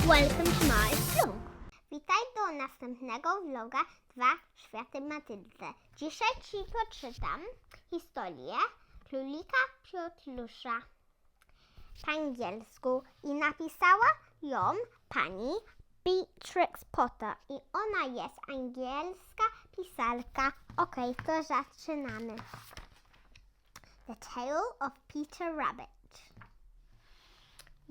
Welcome to my vlog. Witaj do następnego vloga Dwa światy Matyldy. Dzisiaj Ci przeczytam historię Królika Piotrusia po angielsku i napisała ją pani Beatrix Potter i ona jest angielska pisarka. Okej, to zaczynamy. The Tale of Peter Rabbit.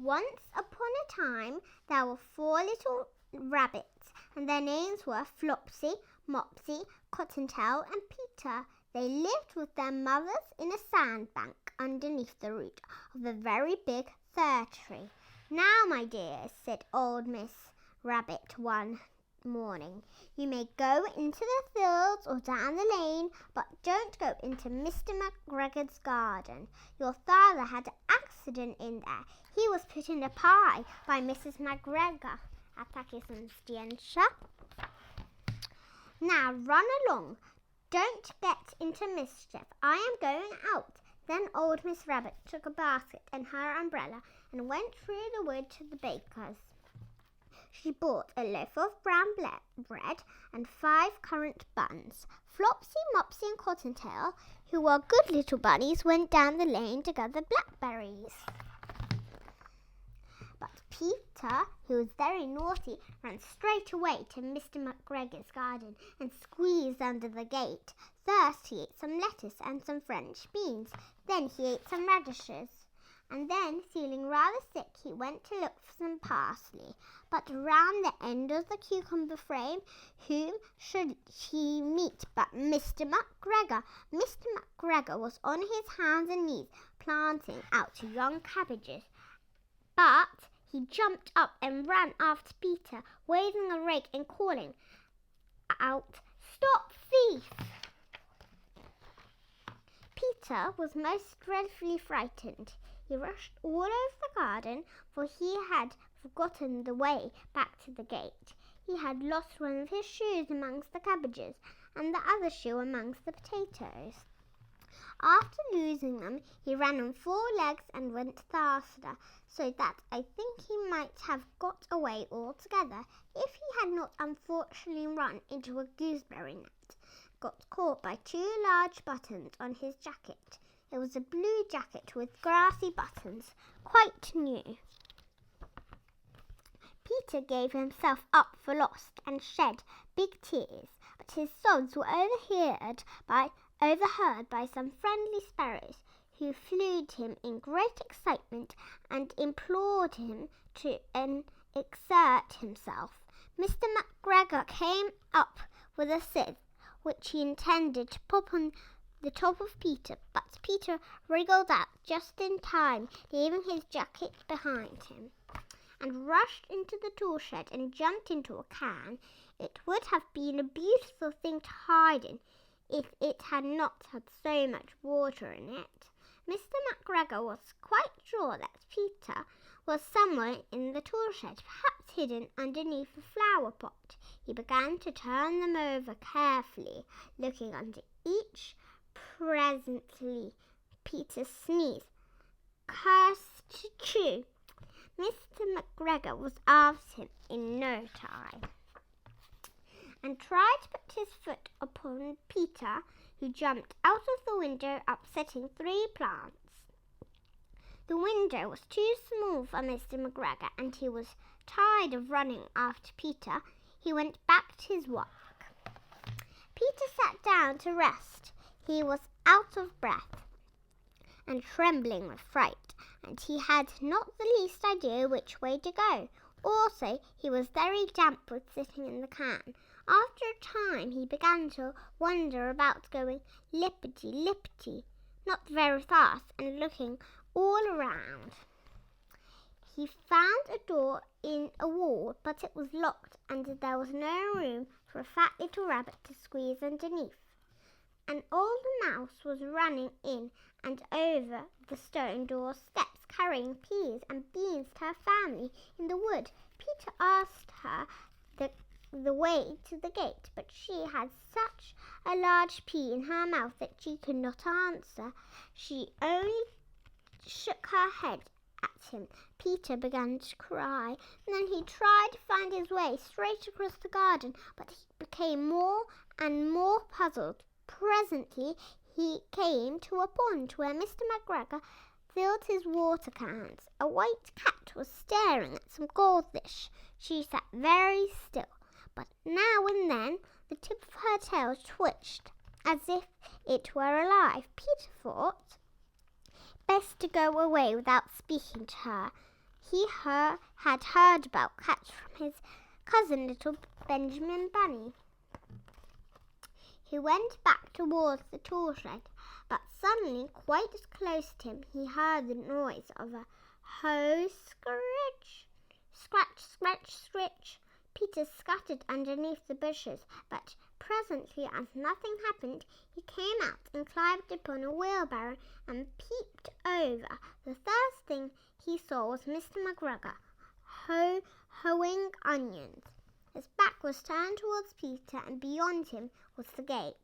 Once upon a time, there were 4 little rabbits, and their names were Flopsy, Mopsy, Cottontail, and Peter. They lived with their mothers in a sandbank underneath the root of a very big fir tree. Now, my dears, said old Miss Rabbit one morning, you may go into the fields or down the lane, but don't go into Mr. McGregor's garden. Your father had an accident in there. He was put in a pie by Mrs. McGregor. A takie są zdjęcia. Now run along. Don't get into mischief. I am going out. Then old Miss Rabbit took a basket and her umbrella and went through the wood to the baker's. She bought a loaf of brown bread and 5 currant buns. Flopsy, Mopsy and Cottontail, who were good little bunnies, went down the lane to gather blackberries. But Peter, who was very naughty, ran straight away to Mr. McGregor's garden and squeezed under the gate. First he ate some lettuce and some French beans. Then he ate some radishes. And then, feeling rather sick, he went to look for some parsley. But round the end of the cucumber frame, whom should he meet but Mr. McGregor? Mr. McGregor was on his hands and knees, planting out young cabbages. But he jumped up and ran after Peter, waving a rake and calling out, "Stop, thief!" Peter was most dreadfully frightened. He rushed all over the garden, for he had forgotten the way back to the gate. He had lost one of his shoes amongst the cabbages, and the other shoe amongst the potatoes. After losing them, he ran on 4 legs and went faster, so that I think he might have got away altogether, if he had not unfortunately run into a gooseberry net, got caught by 2 large buttons on his jacket. It was a blue jacket with grassy buttons, quite new. Peter gave himself up for lost and shed big tears, but his sobs were overheard by some friendly sparrows, who flew to him in great excitement and implored him to exert himself. Mr. McGregor came up with a sieve, which he intended to pop on the top of Peter, but Peter wriggled out just in time, leaving his jacket behind him, and rushed into the tool shed and jumped into a can. It would have been a beautiful thing to hide in if it had not had so much water in it. Mr. McGregor was quite sure that Peter was somewhere in the tool shed, perhaps hidden underneath a flower pot. He began to turn them over carefully, looking under each. Presently, Peter sneezed. "Curse-chew!" Mr. McGregor was after him in no time, and tried to put his foot upon Peter, who jumped out of the window, upsetting 3 plants. The window was too small for Mr. McGregor, and he was tired of running after Peter. He went back to his work. Peter sat down to rest. He was out of breath and trembling with fright, and he had not the least idea which way to go. Also, he was very damp with sitting in the can. After a time, he began to wander about, going lippity-lippity, not very fast, and looking all around. He found a door in a wall, but it was locked, and there was no room for a fat little rabbit to squeeze underneath. An old mouse was running in and over the stone door steps, carrying peas and beans to her family in the wood. Peter asked her the way to the gate, but she had such a large pea in her mouth that she could not answer. She only shook her head at him. Peter began to cry, and then he tried to find his way straight across the garden, but he became more and more puzzled. Presently he came to a pond where Mr. McGregor filled his water cans. A white cat was staring at some goldfish. She sat very still, but now and then the tip of her tail twitched as if it were alive. Peter thought best to go away without speaking to her. He had heard about cats from his cousin little Benjamin Bunny. He went back towards the tool shed, but suddenly, quite as close to him, he heard the noise of a hoe scritch. Scratch, scratch, scritch. Peter scuttered underneath the bushes, but presently, as nothing happened, he came out and climbed upon a wheelbarrow and peeped over. The first thing he saw was Mr. McGregor hoeing onions. His back was turned towards Peter, and beyond him was the gate.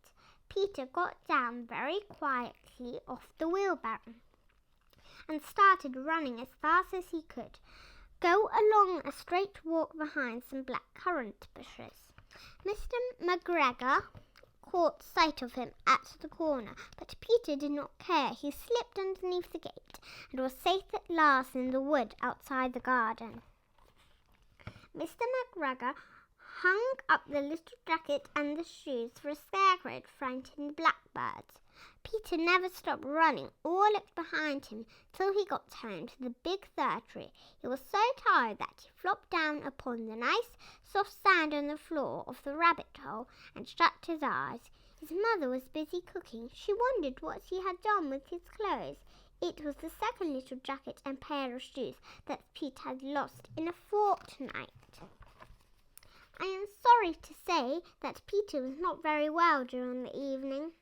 Peter got down very quietly off the wheelbarrow and started running as fast as he could go along a straight walk behind some black currant bushes. Mr. McGregor caught sight of him at the corner, but Peter did not care. He slipped underneath the gate and was safe at last in the wood outside the garden. Mr. McGregor hung up the little jacket and the shoes for a scarecrow to frighten the blackbirds. Peter never stopped running or looked behind him till he got home to the big fir tree. He was so tired that he flopped down upon the nice soft sand on the floor of the rabbit hole and shut his eyes. His mother was busy cooking. She wondered what he had done with his clothes. It was the second little jacket and pair of shoes that Peter had lost in a fortnight. I am sorry to say that Peter was not very well during the evening.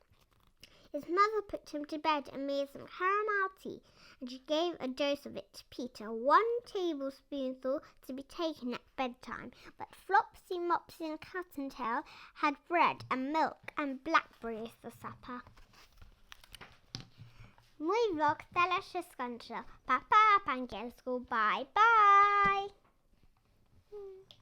His mother put him to bed and made some caramel tea, and she gave a dose of it to Peter, 1 tablespoonful to be taken at bedtime. But Flopsy, Mopsy and Cottontail had bread and milk and blackberries for supper. Mój vlog tyle się skończył. Pa, pa, po angielsku. Bye, bye!